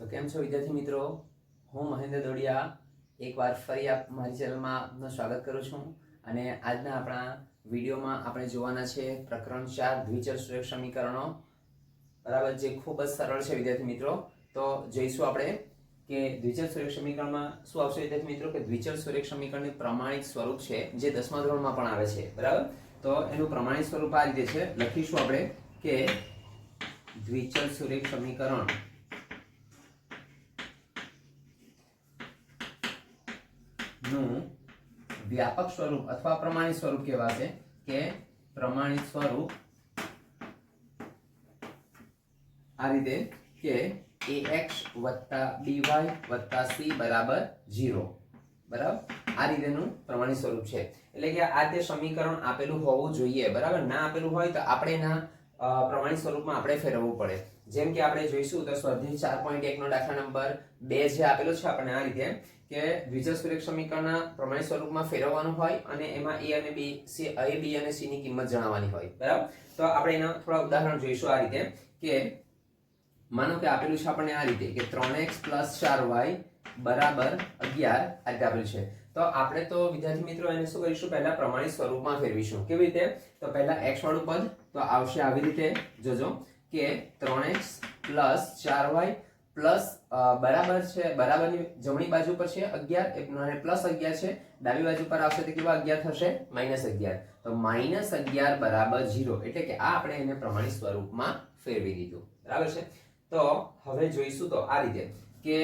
તો કેમ છો વિદ્યાર્થી મિત્રો? હું મહેન્દ્ર દોડિયા એકવાર ફરી મારી ચેનલમાં આપનું સ્વાગત કરું છું. અને આજના આપણા વિડીયોમાં આપણે જોવાના છે પ્રકરણ 4 દ્વિચલ સુરેખ સમીકરણો. બરાબર, જે ખૂબ જ સરળ છે વિદ્યાર્થી મિત્રો. તો જોઈશું આપણે કે દ્વિચલ સુરેખ સમીકરણમાં શું આવશે વિદ્યાર્થી મિત્રો, કે દ્વિચલ સુરેખ સમીકરણનું પ્રમાણિત સ્વરૂપ છે જે 10મા ધોરણમાં પણ આવે છે. બરાબર, તો એનું પ્રમાણિત સ્વરૂપ આ રીતે છે. લખીશું આપણે કે દ્વિચલ સુરેખ સમીકરણ નું વ્યાપક સ્વરૂપ અથવા પ્રમાણિત સ્વરૂપ કહેવાશે. કે પ્રમાણિત સ્વરૂપ આ રીતે કે ax by c બરાબર 0. બરાબર, આ રીતેનું પ્રમાણિત સ્વરૂપ છે. એટલે કે આ તે સમીકરણ આપેલું હોવું જોઈએ. બરાબર, ના આપેલું હોય તો આપણે એના પ્રમાણિત સ્વરૂપમાં આપણે ફેરવવું પડે. જેમ કે આપણે જોઈશું તો સ્વાધ્યાય 4.1 નો દાખલા નંબર 2 જે આપેલો છે આપણને આ રીતે કે દ્વિચલ સુરેખ સમીકરણના પ્રમાણિત સ્વરૂપમાં ફેરવવાનું હોય અને એમાં a અને b અને c ની કિંમત જણાવવાની હોય. બરાબર, તો આપણે એના થોડા ઉદાહરણ જોઈશું. આ રીતે કે માનો કે આપેલું છે આપણને આ રીતે કે 3x + 4y બરાબર 11 આ રીતે આપેલું છે. તો આપણે તો વિદ્યાર્થી મિત્રો એને શું કરીશું, પહેલા પ્રમાણિત સ્વરૂપમાં ફેરવીશું. કેવી રીતે? તો પહેલા x વાળું પદ તો આવશે આવી રીતે, જોજો કે 3x + 4y પ્લસ બરાબર છે, બરાબરની જમણી બાજુ પર છે 11 અને પ્લસ 11 છે, ડાબી બાજુ પર આવશે તો કેવા 11 થશે? -11. તો -11 બરાબર 0. એટલે કે આ આપણે એને પ્રમાણિત સ્વરૂપમાં ફેરવી દીધું. બરાબર છે. તો હવે જોઈશું તો આ રીતે કે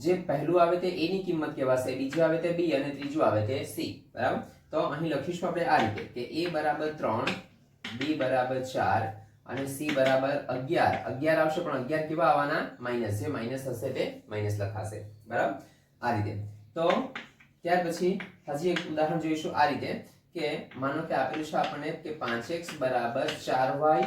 જે પહેલું આવે તે a ની કિંમત કહેવાશે, બીજું આવે તે b અને ત્રીજું આવે તે c. બરાબર, તો અહીં લખીશું આપણે આ રીતે કે a બરાબર 3, b બરાબર 4 અને c બરાબર 11. 11 આવશે પણ 11 કેવા આવવાના? માઈનસ. જે માઈનસ હશે તે માઈનસ લખાશે. બરાબર, આ રીતે. તો ત્યાર પછી હજી એક ઉદાહરણ જોઈશું આ રીતે કે માનો કે આપેલું છે આપણને કે 5x બરાબર 4y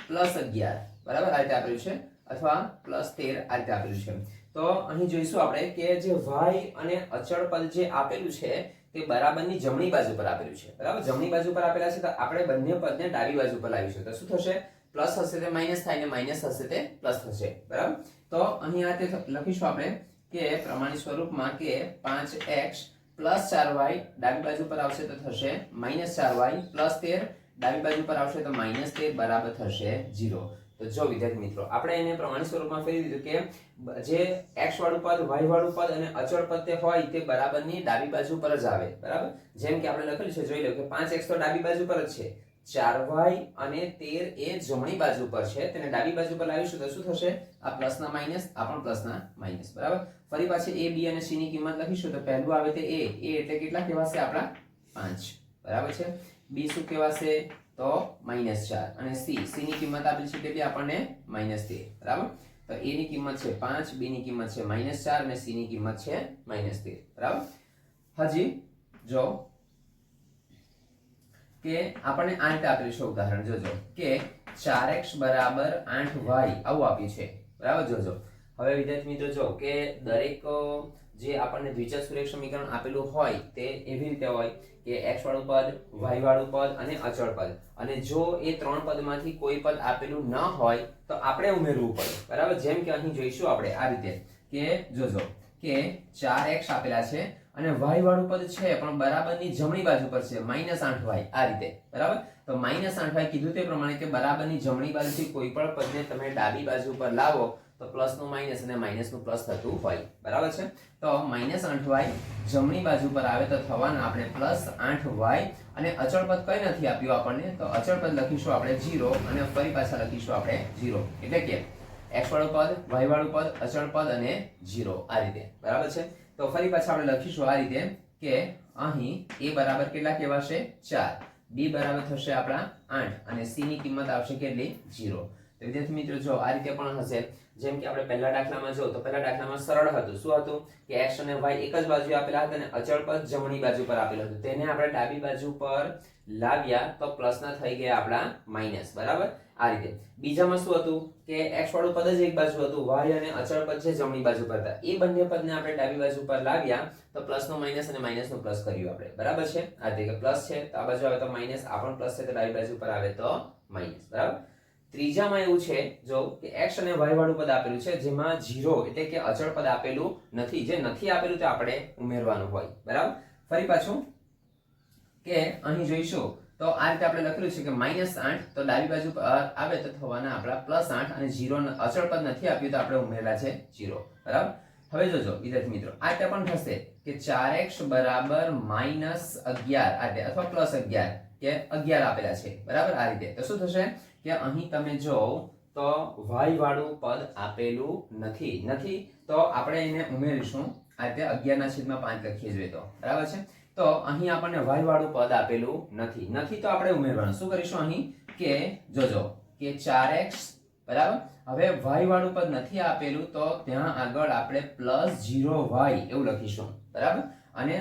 પ્લસ 11. બરાબર, આ રીતે આપેલું છે, અથવા પ્લસ 13 આ રીતે આપેલું છે. તો અહીં જોઈશું આપણે કે જે y અને અચળ પદ જે આપેલું છે તે બરાબરની જમણી બાજુ પર આપેલું છે. બરાબર, જમણી બાજુ પર આપેલા છે તો આપણે બંને પદને ડાબી બાજુ પર લાવીશું તો શું થશે? પ્લસ હશે તે માઈનસ થાય ને માઈનસ હશે તે પ્લસ થશે. બરાબર, તો અહીં આ તે લખીશું આપણે કે પ્રમાણિત સ્વરૂપમાં કે 5x + 4y ડાબી બાજુ પર આવશે તો થશે -4y પ્લસ 13 ડાબી બાજુ પર આવશે તો -13 બરાબર થશે 0. તો જો વિદ્યાર્થી મિત્રો આપણે એને પ્રમાણિત સ્વરૂપમાં ફેરવી દીધું કે જે x વાળું પદ, y વાળું પદ અને અચળ પદ તે હોય તે બરાબરની ડાબી બાજુ પર જ આવે. બરાબર, જેમ કે આપણે લખેલું છે, જોઈ લો કે 5x તો ડાબી બાજુ પર જ છે, 4y અને 13 એ જમણી બાજુ પર છે, તેને ડાબી બાજુ પર લાવીશું તો શું થશે? આ પ્લસના માઈનસ, આ પણ પ્લસના માઈનસ. બરાબર, ફરી પાછી a, b અને c ની કિંમત લખીશું તો પહેલું આવે તે a એટલે કેટલા કહેવાશે આપણા? 5. બરાબર છે. b શું કહેવાશે? તો -4 અને c ની કિંમત આપેલી છે તે બી આપણને -13. બરાબર, તો a ની કિંમત છે 5, b ની કિંમત છે -4 અને c ની કિંમત છે -13. બરાબર, હજી જો કે આપણને આ રીતે આપેલું છે ઉદાહરણ, જોજો કે 4x બરાબર 8y આવું આપ્યું છે. બરાબર, જોજો હવે વિદ્યાર્થી મિત્રો જો કે દરેક જે આપણને દ્વિચલ સુરેખ સમીકરણ આપેલું હોય તે એવી રીતે હોય કે x વાળું પદ, y વાળું પદ અને અચળ પદ. અને જો એ ત્રણ પદમાંથી કોઈ પદ આપેલું ન હોય તો આપણે ઉમેરવું પડે. બરાબર, જેમ કે અહીં જોઈશું આપણે આ રીતે કે જોજો કે 4x આપેલા છે અને y વાળું પદ છે પણ બરાબરની જમણી બાજુ પર છે, -8y આ રીતે. બરાબર, તો -8y કીધું તે પ્રમાણે કે બરાબરની જમણી બાજુથી કોઈ પણ પદને તમે ડાબી બાજુ પર લાવો તો પ્લસનું માઈનસ અને માઈનસનું પ્લસ થતું હોય. બરાબર છે. તો -8y જમણી બાજુ પર આવે તો થવાના આપણે +8y અને અચળ પદ કઈ નથી આપ્યું આપણને, તો અચળ પદ લખીશું આપણે 0 અને ફરી પાછા લખીશું આપણે 0. એટલે કે x વાળું પદ, y વાળું પદ, અચળ પદ અને 0 આ રીતે. બરાબર છે. તો ફરી પાછા આપણે લખીશું આ રીતે કે અહીં a બરાબર કેટલા કહેવાશે? 4, b બરાબર થશે આપણા 8 અને c ની કિંમત આવશે કેટલી? 0. તો વિદ્યાર્થી મિત્રો જો આ રીતે પણ હશે. જેમ કે આપણે પહેલા દાખલામાં જો તો પહેલા દાખલામાં સરળ હતું. શું હતું કે x અને y એક જ બાજુ આપેલા હતા અને અચળ પદ જમણી બાજુ પર આપેલું હતું, તેને આપણે ડાબી બાજુ પર લાવ્યા તો પ્લસના થઈ ગયા આપણા માઈનસ. બરાબર, આ રીતે. બીજામાં શું હતું કે x વાળું પદ જ એક બાજુ હતું, y અને અચળ પદ છે જમણી બાજુ પર હતા, એ બંને પદને આપણે ડાબી બાજુ પર લાવ્યા તો પ્લસનો માઈનસ અને માઈનસનો પ્લસ કર્યું આપણે. બરાબર છે, આ રીતે કે પ્લસ છે તો આ બાજુ આવે તો માઈનસ, આ પણ પ્લસ છે તો ડાબી બાજુ પર આવે તો માઈનસ. બરાબર, ત્રીજામાં એવું છે જો કે x અને y વાળું પદ આપેલું છે જેમાં 0 એટલે કે અચળ પદ આપેલું નથી. જે નથી આપેલું તે આપણે ઉમેરવાનું હોય. બરાબર. ફરી પાછું કે અહીં જોઈશું તો આ રીતે આપણે લખેલું છે કે -8 તો ડાબી બાજુ આવે તો થવાના આપણા +8 અને 0 અચળ પદ નથી આપ્યું તો આપણે ઉમેરેલા છે 0. બરાબર. હવે જોજો વિદ્યાર્થી મિત્રો આ રીતે પણ થશે કે 4x બરાબર -11 આ રીતે અથવા +11 કે 11 આપેલા છે. બરાબર. આ રીતે તો શું થશે કે અહીં તમે જો તો y વાળું પદ આપેલું નથી તો આપણે એને ઉમેરીશું આ રીતે 11/5 લખીએ જોઈએ તો. બરાબર છે. તો અહીં આપણને y વાળું પદ આપેલું નથી તો આપણે ઉમેરવાનું શું કરીશું અહીં કે જોજો કે 4x બરાબર. હવે y વાળું પદ નથી આપેલું તો ત્યાં આગળ આપણે +0y એવું લખીશું. બરાબર. અને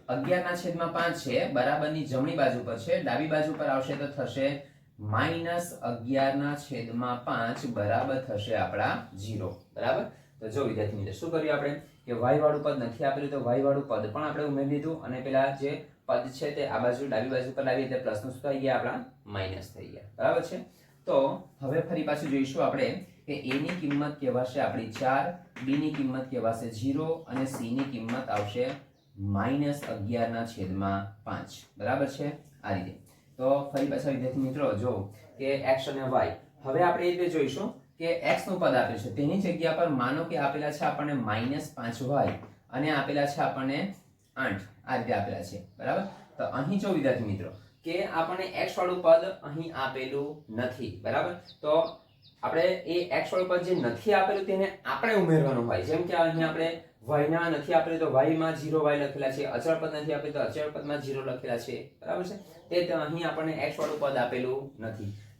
11/5 છે બરાબરની જમણી બાજુ પર છે, ડાબી બાજુ પર આવશે તો થશે -11/5 બરાબર થશે આપણા 0. બરાબર. તો જો વિદ્યાર્થી મિત્રો શું કર્યું આપણે કે y વાળું પદ નથી આપેલું તો y વાળું પદ પણ આપણે ઉમેરી દીધું અને પેલા જે પદ છે તે આ બાજુ ડાબી બાજુ પર લાવી એટલે પ્લસ નું શું થઈ ગયા આપણા માઈનસ થઈ ગયા. બરાબર છે. તો હવે ફરી પાછું જોઈશું આપણે કે a ની કિંમત કહેવાશે આપણી 4, b ની કિંમત કહેવાશે 0 અને c ની કિંમત આવશે -11/5. બરાબર છે. આ રીતે તો ફરી પાછા વિદ્યાર્થી મિત્રો જો કે x અને y હવે આપણે એ રીતે જોઈશું કે x નું પદ આપેલું છે તેની જગ્યા પર માનો કે આપેલા છે આપણને -5y અને આપેલા છે આપણને 8 આ રીતે આપેલા છે. બરાબર. તો અહીં જો વિદ્યાર્થી મિત્રો કે આપણને x વાળું પદ અહીં આપેલું નથી. બરાબર. તો આપણે એ x વાળું પદ જે નથી આપેલું તેને આપણે ઉમેરવાનું હોય. જેમ કે અહીં આપણે y ના નથી આપેલું તો y માં 0y લખેલા છે, અચળ પદ નથી આપેલું તો અચળ પદમાં 0 લખેલા છે. બરાબર છે. તે અહીં આપણને x વાળું પદ આપેલું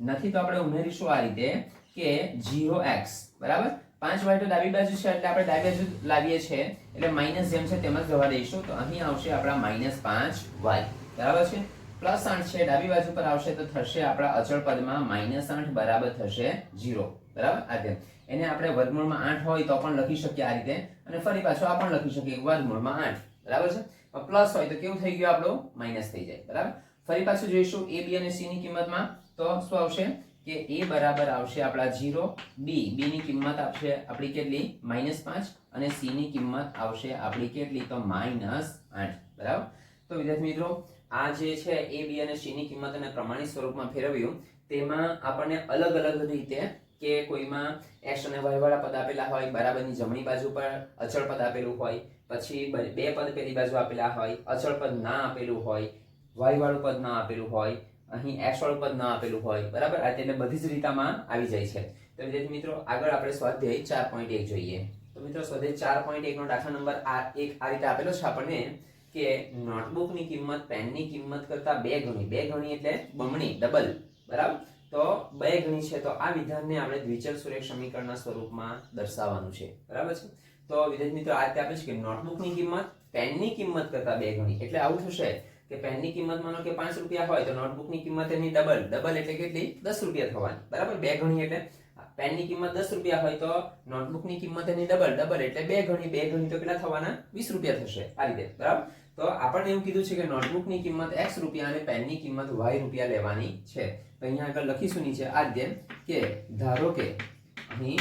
નથી તો આપણે ઉમેરીશું આ રીતે કે 0x. બરાબર. 5y તો ડાબી બાજુ છે એટલે આપણે ડાબી બાજુ લાવીએ છીએ એટલે માઈનસ જેમ છે તેમ જ જવા દઈશું તો અહીં આવશે આપણા -5y. બરાબર છે. +8 છે ડાબી બાજુ પર આવશે તો થશે આપણા અચળ પદમાં -8 બરાબર થશે 0. બરાબર. આ રીતે એને આપણે વર્ગમૂળમાં 8 હોય તો પણ લખી શકીએ આ રીતે અને ફરી પાછું આ પણ લખી શકીએ વર્ગમૂળમાં 8. બરાબર છે. પ્લસ હોય તો કેવું થઈ ગયું આપણું માઈનસ થઈ જાય. બરાબર. ફરી પાછું જોઈશું a b અને c ની કિંમતમાં તો શું આવશે કે a બરાબર આવશે આપણા 0, b ની કિંમત આવશે આપણી કેટલી -5 અને c ની કિંમત આવશે આપણી કેટલી તો -8. બરાબર. તો વિદ્યાર્થી મિત્રો આ જે છે a b અને c ની કિંમતને પ્રમાણિત સ્વરૂપમાં ફેરવ્યું તેમાં આપણને અલગ અલગ રીતે કે કોઈમાં x અને y વાળા પદ આપેલા હોય, બરાબરની જમણી બાજુ પર અચળ પદ આપેલું હોય, પછી બે પદ પેલી બાજુ આપેલા હોય, અચળ પદ ના આપેલું હોય, y વાળું પદ ના આપેલું હોય, અહીં x વાળું પદ ના આપેલું હોય. બરાબર. આ એટલે બધી જ રીતમાં આવી જાય છે. તો વિદ્યાર્થી મિત્રો આગળ આપણે સ્વાધ્યાય 4.1 જોઈએ. તો મિત્રો સ્વાધ્યાય 4.1 નો દાખલા નંબર 1 આ રીતે આપેલો છે આપણને કે નોટબુકની કિંમત પેનની કિંમત કરતા 2 ગણી એટલે બમણી ડબલ. બરાબર. તો 2 ગણી છે તો આ વિધાનને આપણે દ્વિચલ સુરેખ સમીકરણના સ્વરૂપમાં દર્શાવવાનું છે. બરાબર છે. તો વિદ્યાર્થી મિત્રો આ રીતે આપે છે કે નોટબુકની કિંમત પેનની કિંમત કરતા 2 ગણી એટલે આવું થશે કે પેનની કિંમત માનો કે 5 રૂપિયા હોય તો નોટબુકની કિંમત એની ડબલ એટલે કેટલી 10 રૂપિયા થવાની. બરાબર. 2 ગણી એટલે પેનની કિંમત 10 રૂપિયા હોય તો નોટબુકની કિંમત એની ડબલ એટલે 2 ગણી તો કેટલા થવાના 20 રૂપિયા થશે. આ રીતે. બરાબર. તો આપણને એવું કીધું છે કે નોટબુકની કિંમત x રૂપિયા અને પેનની કિંમત y રૂપિયા લેવાની છે. તો અહીંયા આગળ લખીશું નીચે આ રીતે કે ધારો કે અહીં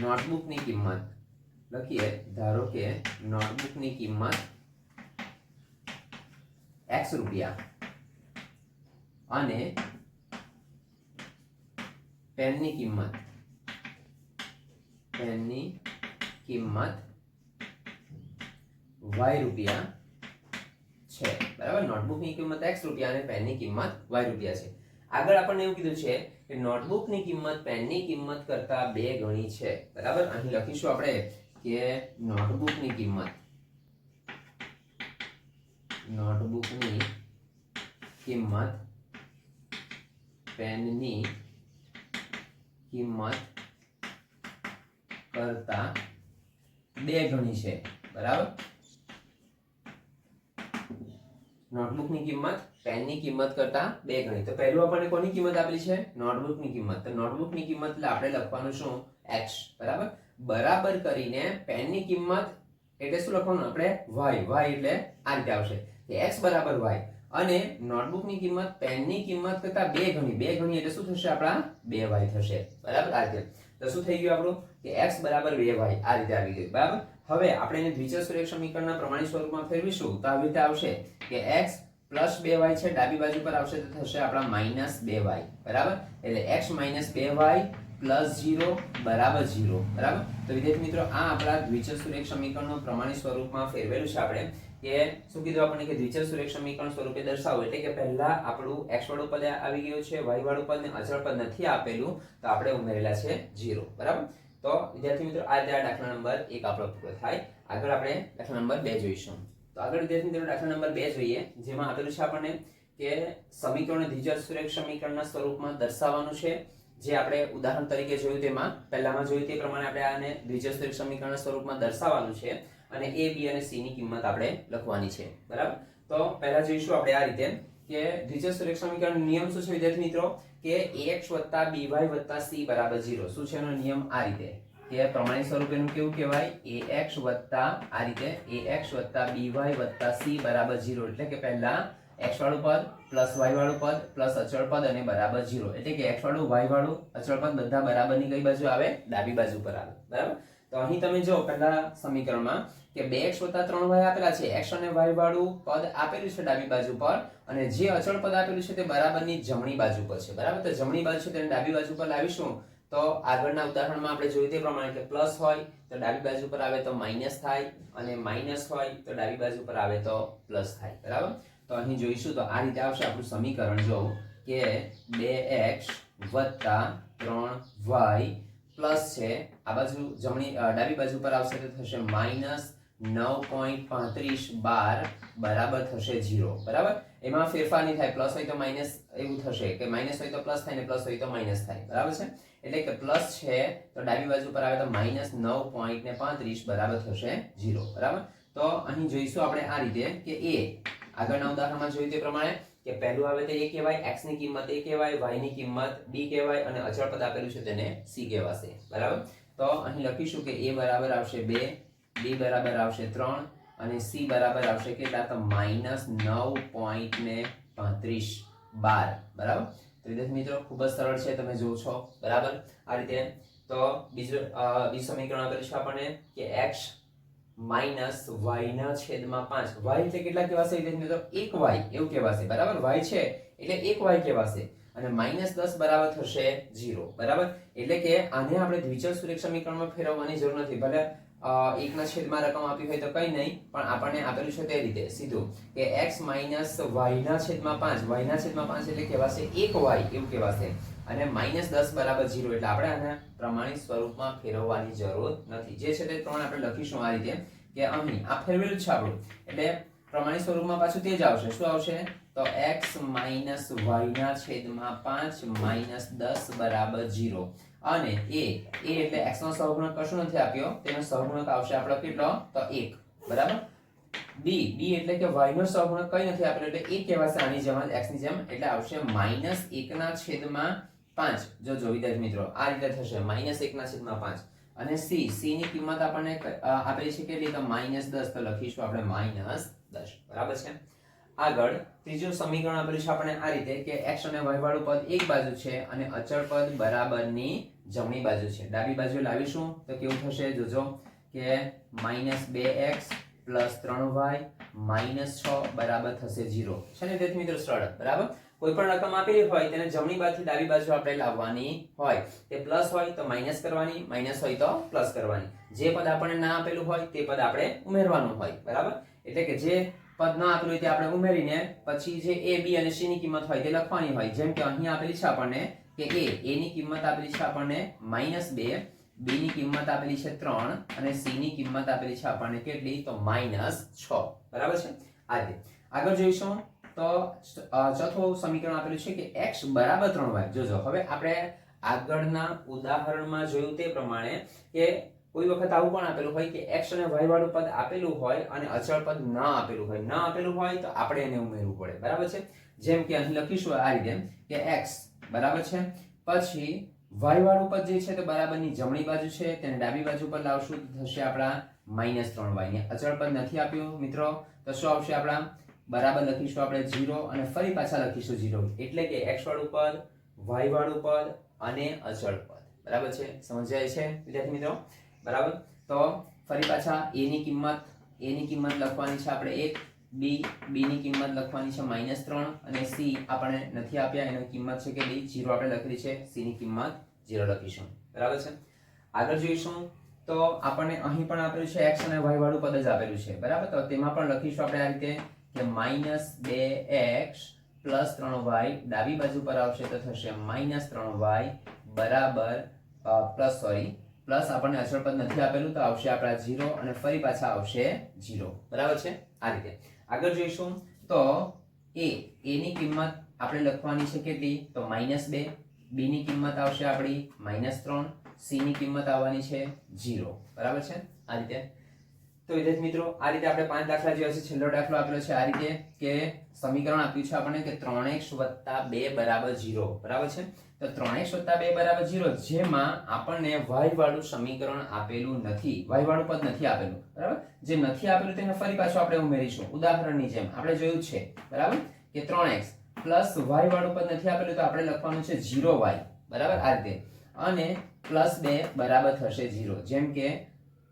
નોટબુકની કિંમત લખીએ ધારો કે નોટબુકની કિંમત x રૂપિયા અને પેનની કિંમત y રૂપિયા છે. બરાબર. નોટબુકની કિંમત x રૂપિયા અને પેનની કિંમત y રૂપિયા છે. આગળ આપણને એવું કીધું છે કે નોટબુકની કિંમત પેનની કિંમત કરતા 2 ગણી છે. બરાબર. અહીં લખીશું આપણે કે નોટબુકની કિંમત પેનની કિંમત કરતા 2 ગણી છે. બરાબર. નોટબુકની કિંમત પેનની કિંમત કરતા 2 ગણી. તો પહેલું આપણને કોની કિંમત આપેલી છે નોટબુકની કિંમત. તો નોટબુકની કિંમત એટલે આપણે લખવાનું શું x. બરાબર. બરાબર કરીને પેનની કિંમત એટલે શું લખવાનું આપણે y એટલે આ રીતે આવશે કે x બરાબર y અને નોટબુકની કિંમત પેનની કિંમત કરતા 2 ગણી એટલે શું થશે આપણા 2y થશે બરાબર આ રીતે તો શું થઈ ગયું આપણું કે x બરાબર 2y આ રીતે આવી ગયું બરાબર હવે આપણે એને દ્વિચલ સુરેખ સમીકરણના પ્રમાણિત સ્વરૂપમાં ફેરવીશું તો આવી રીતે આવશે કે x પ્લસ 2y છે ડાબી બાજુ પર આવશે તો થશે આપણા માઈનસ 2y બરાબર એટલે x માઈનસ 2y પ્લસ 0 બરાબર 0 બરાબર તો વિદ્યાર્થી મિત્રો આ આપણા દ્વિચલ સુરેખ સમીકરણનું પ્રમાણિત સ્વરૂપમાં ફેરવેલું છે આપણે કે શું કીધું આપણને કે દ્વિચલ સુરેખ સમીકરણ સ્વરૂપે દર્શાવો એટલે કે પહેલા આપણું x વાળું પદ આવી ગયું છે y વાળું પદ ને અચળ પદ નથી આપેલું તો આપણે ઉમેરેલા છે 0 બરાબર તો વિદ્યાર્થી મિત્રો આ દાખલા નંબર 1 આપણો પૂરો થાય આગળ આપણે દાખલા નંબર 2 જોઈશું તો આગળ વિદ્યાર્થી મિત્રો દાખલા નંબર 2 જોઈએ જેમાં આપેલું છે આપણને કે સમીકરણ દ્વિચલ સુરેખ સમીકરણના સ્વરૂપમાં દર્શાવવાનું છે જે આપણે ઉદાહરણ તરીકે જોયું તેમાં પહેલામાં જોયું તે પ્રમાણે આપણે આને દ્વિચલ સુરેખ સમીકરણના સ્વરૂપમાં દર્શાવવાનું છે અને a b અને c ની કિંમત આપણે લખવાની છે બરાબર તો પહેલા જોઈશું આપણે આ રીતે કે દ્વિચલ સુરેખ સમીકરણ નિયમ શું છે વિદ્યાર્થી મિત્રો કે ax + by + c બરાબર 0 શું છે એનો નિયમ આ રીતે કે પ્રમાણિત સ્વરૂપે નું કેવું કહેવાય ax આ રીતે ax + by + c બરાબર 0 એટલે કે પહેલા x વાળું પદ પ્લસ y વાળું પદ પ્લસ અચળ પદ અને બરાબર 0 એટલે કે x વાળું y વાળું અચળ પદ બધા બરાબરની કઈ બાજુ આવે ડાબી બાજુ પર આવે બરાબર તો અહીં તમે જો પહેલા સમીકરણમાં કે 2x + 3y આપેલા છે x અને y વાળું પદ આપેલું છે ડાબી બાજુ પર અને જે અચળ પદ આપેલું છે તે બરાબરની જમણી બાજુ પર છે બરાબર તો જમણી બાજુ છે તેને ડાબી બાજુ પર લાવીશું તો આગળના ઉદાહરણમાં આપણે જોયું તે પ્રમાણે કે પ્લસ હોય તો ડાબી બાજુ પર આવે તો માઈનસ થાય અને માઈનસ હોય તો ડાબી બાજુ પર આવે તો પ્લસ થાય બરાબર તો અહીં જોઈશું તો આ રીતે આવશે આપણું સમીકરણ જો કે 2x + 3y પ્લસ છે આ બાજુ જમણી ડાબી બાજુ પર આવશે તો થશે -9.3512 બરાબર થશે 0 બરાબર એમાં ફેરફાર નહીં થાય પ્લસ હોય તો માઈનસ એવું થશે કે માઈનસ હોય તો પ્લસ થાય ને પ્લસ હોય તો માઈનસ થાય બરાબર છે એટલે કે પ્લસ છે તો ડાબી બાજુ પર આવે તો -9.35 બરાબર થશે 0 બરાબર તો અહીં જોઈશું આપણે આ રીતે કે a આગળના ઉદાહરણમાં જોયું તે પ્રમાણે કે પહેલું આવે તો a કહેવાય x ની કિંમત a કહેવાય y ની કિંમત b કહેવાય અને અચળ પદ આપેલું છે તેને c કહેવાશે બરાબર તો અહીં લખીશું કે a બરાબર આવશે 2 b બરાબર આવશે 3 અને c બરાબર આવશે કેટલા તો -9.35 બરાબર તો વિદ્યાર્થી મિત્રો ખૂબ જ સરળ છે તમે જોવો છો બરાબર આ રીતે તો બીજું સમીકરણ આપેલું છે આપણને કે x માઈનસ y ના છેદમાં 5 y એટલે કેટલા કહેવાશે વિદ્યાર્થી મિત્રો 1y એવું કહેવાશે બરાબર y છે એટલે 1y કહેવાશે અને -10 બરાબર થશે 0 બરાબર એટલે કે આને આપણે દ્વિચલ સુરેખ સમીકરણમાં ફેરવવાની જરૂર નથી ભલે 1 ના છેદમાં રકમ આપી હોય તો કંઈ નહીં પણ આપણને આપેલું છે તે રીતે સીધું કે x માઈનસ y ના છેદમાં 5 y ના છેદમાં 5 એટલે કહેવાશે 1y એવું કહેવાશે અને -10 બરાબર 0 એટલે આપણે આને પ્રમાણિત સ્વરૂપમાં ફેરવવાની જરૂર નથી જે છે તે પ્રમાણે આપણે લખીશું આ રીતે કે અહીં આ ફેરવેલું છે આપણું એટલે પ્રમાણિત સ્વરૂપમાં પાછું તે જ આવશે શું આવશે તો x માઈનસ y ના છેદમાં 5 -10 બરાબર 0 અને a એટલે x નો સહગુણક કશું નથી આપ્યો તેનો સહગુણક આવશે આપણો કેટલો તો 1 બરાબર b એટલે કે y નો સહગુણક કઈ નથી આપેલો એટલે 1 કહેવાશે આની જેમ જ x ની જેમ એટલે આવશે -1 ના છેદમાં 5 જો વિદ્યાર્થી મિત્રો આ રીતે થશે -1 ના છેદમાં 5 અને c ની કિંમત આપણને આપેલી છે કેટલી તો -10 તો લખીશું આપણે -10 બરાબર છે આગળ ત્રીજું સમીકરણ આપેલું છે આપણે આ રીતે કે x અને y વાળું પદ એક બાજુ છે અને અચળ પદ બરાબરની જમણી બાજુ છે ડાબી બાજુ લાવીશું તો કેવું થશે જોજો કે -2x + 3y -6 બરાબર થશે 0 છે ને વિદ્યાર્થી મિત્રો સરળ બરાબર કોઈ પણ રકમ આપેલી હોય તેને જમણી બાજુથી ડાબી બાજુ આપણે લાવવાની હોય તે પ્લસ હોય તો માઈનસ કરવાની માઈનસ હોય તો પ્લસ કરવાની જે પદ આપણને ના આપેલું હોય તે પદ આપણે ઉમેરવાનું હોય બરાબર એટલે કે જે પદ ના આપેલું હોય તે આપણે ઉમેરીને પછી જે a b અને c ની કિંમત હોય તે લખવાની હોય જેમ કે અહીં આપેલી છે આપણને કે a ની કિંમત આપેલી છે આપણને -2 b ની કિંમત આપેલી છે 3 અને c ની કિંમત આપેલી છે આપણને કેટલી તો -6 બરાબર છે આ રીતે આગળ જોઈશું તો ચોથું સમીકરણ આપેલું છે કે x બરાબર 3y જોજો હવે આપણે આગળના ઉદાહરણમાં જોયું તે પ્રમાણે કે કોઈ વખત આવું પણ આપેલું હોય કે x અને y વાળું પદ આપેલું હોય અને અચળ પદ ન આપેલું હોય તો આપણે એને ઉમેરવું પડે બરાબર છે જેમ કે અહીં લખીશું આ રીતે કે x બરાબર છે પછી y વાળું પદ જે છે તે બરાબરની જમણી બાજુ છે તેને ડાબી બાજુ પર લાવશું તો થશે આપણા -3y ને અચળ પદ નથી આપ્યું મિત્રો તો શું આવશે આપણા બરાબર લખીશું આપણે 0 અને ફરી પાછા લખીશું 0 એટલે કે x વાળું પદ y વાળું પદ અને અચળ પદ બરાબર છે સમજાય છે વિદ્યાર્થી મિત્રો બરાબર તો ફરી પાછા a ની કિંમત લખવાની છે આપણે 1 b ની કિંમત લખવાની છે -3 અને c આપણને નથી આપ્યા એની કિંમત છે કે 0 આપણે લખેલી છે c ની કિંમત 0 લખીશું બરાબર છે આગળ જોઈશું તો આપણને અહીં પણ આપેલું છે x અને y વાળું પદ જ આપેલું છે બરાબર તો તેમાં પણ લખીશું આપણે આ રીતે કે -2x + 3y ડાબી બાજુ પર આવશે તો થશે -3y બરાબર પ્લસ આપણને અચળ પદ નથી આપેલું તો આવશે આપણા 0 અને ફરી પાછા આવશે 0 બરાબર છે આ રીતે આગળ જોઈશું તો a ની કિંમત આપણે લખવાની છે કેટલી તો -2 b ની કિંમત આવશે આપણી -3 c ની કિંમત આવવાની છે 0 બરાબર છે આ રીતે તો વિદ્યાર્થી મિત્રો આ રીતે આપણે 5 દાખલા જોયા છે છેલ્લો દાખલો આપેલો છે આ રીતે કે સમીકરણ આપ્યું છે આપણને કે 3x + 2 = 0 બરાબર છે તો 3x + 2 = 0 જેમાં આપણને y વાળું સમીકરણ આપેલું નથી y વાળું પદ નથી આપેલું બરાબર જે નથી આપેલું તેને ફરી પાછું આપણે ઉમેરીશું ઉદાહરણની જેમ આપણે જોયું છે બરાબર કે 3x + y વાળું પદ નથી આપેલું તો આપણે લખવાનું છે 0y બરાબર આ રીતે અને +2 બરાબર થશે 0 જેમ કે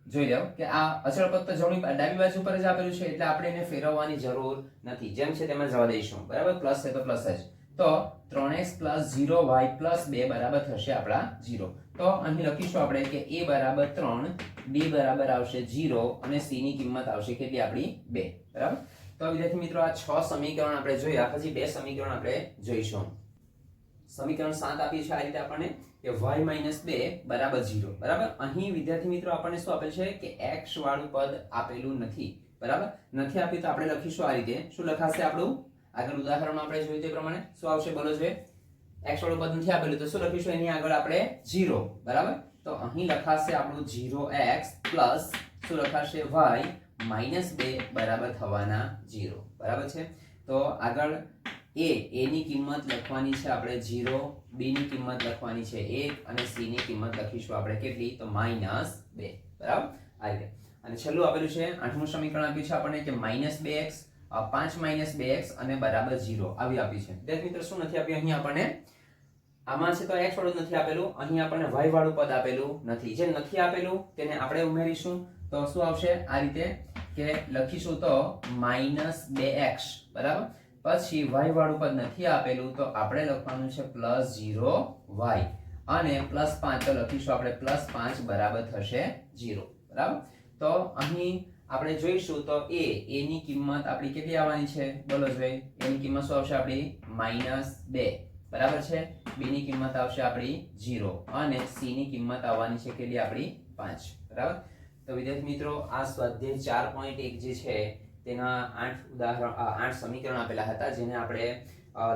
જોઈ લો કે આ અચળ પદ તો ડાબી બાજુ પર જ આપેલું છે એટલે આપણે એને ફેરવવાની જરૂર નથી જેમ છે તેમાં જવા દઈશું બરાબર પ્લસ છે તો પ્લસ જ તો 3x + 0y + 2 બરાબર થશે આપણા 0 તો અહીં લખીશું આપણે કે a બરાબર 3 b બરાબર આવશે 0 અને c ની કિંમત આવશે કેટલી આપણી 2 બરાબર તો વિદ્યાર્થી મિત્રો આ 6 સમીકરણ આપણે જોયા પછી 2 સમીકરણ આપણે જોઈશું સમીકરણ 7 આપ્યું છે આ રીતે આપણને કે y - 2 બરાબર 0 બરાબર અહીં વિદ્યાર્થી મિત્રો આપણને શું આપેલ છે કે x વાળું પદ આપેલું નથી બરાબર નથી આપ્યું તો આપણે લખીશું આ રીતે શું લખાશે આપણું આગળ ઉદાહરણમાં આપણે જોયું તે પ્રમાણે શું આવશે બોલો જોઈએ x વાળું પદ નથી આપેલું તો શું લખીશું એની આગળ આપણે 0 બરાબર તો અહીં લખાશે આપણું 0x પ્લસ શું લખાશે y -2 બરાબર થવાના 0 બરાબર છે તો આગળ a ની કિંમત લખવાની છે આપણે 0 b ની કિંમત લખવાની છે 1 અને c ની કિંમત લખીશું આપણે કેટલી તો -2 બરાબર આ રીતે અને છેલ્લું આપેલું છે 8મું સમીકરણ આપ્યું છે આપણને કે -2x 5 - 2x અને બરાબર 0 આવી આપ્યું છે વિદ્યાર્થી મિત્રો શું નથી આપ્યું અહીં આપણને આમાં છે તો x વાળું નથી આપેલું અહીં આપણને y વાળું પદ આપેલું નથી જે નથી આપેલું તેને આપણે ઉમેરીશું તો શું આવશે આ રીતે કે લખીશું તો -2x બરાબર પછી y વાળું પદ નથી આપેલું તો આપણે લખવાનું છે +0y અને +5 તો લખીશું આપણે +5 બરાબર થશે 0 બરાબર તો અહીં આપણે જોઈશું તો a ની કિંમત આપણી કેટલી આવવાની છે બોલો જોઈએ a ની કિંમત શું આવશે આપણી -2 બરાબર છે b ની કિંમત આવશે આપણી 0 અને c ની કિંમત આવવાની છે કેટલી આપણી 5 બરાબર તો વિદ્યાર્થી મિત્રો આ સ્વાધ્યાય 4.1 જે છે તેના 8 સમીકરણ આપેલા હતા જેને આપણે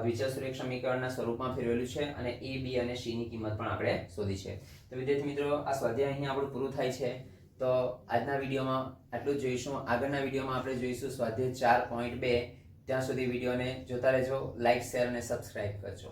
દ્વિચતુષ્ફલક સમીકરણના સ્વરૂપમાં ફેરવેલું છે અને a b અને c ની કિંમત પણ આપણે શોધી છે તો વિદ્યાર્થી મિત્રો આ સ્વાધ્યાય અહીં આપણું પૂરું થાય છે તો આજના વિડીયોમાં આટલું જ જોઈશું આગળના વિડીયોમાં આપણે જોઈશું સ્વાધ્યાય 4.2 ત્યાં સુધી વિડીયોને જોતા રહેજો લાઈક શેર અને સબસ્ક્રાઇબ કરજો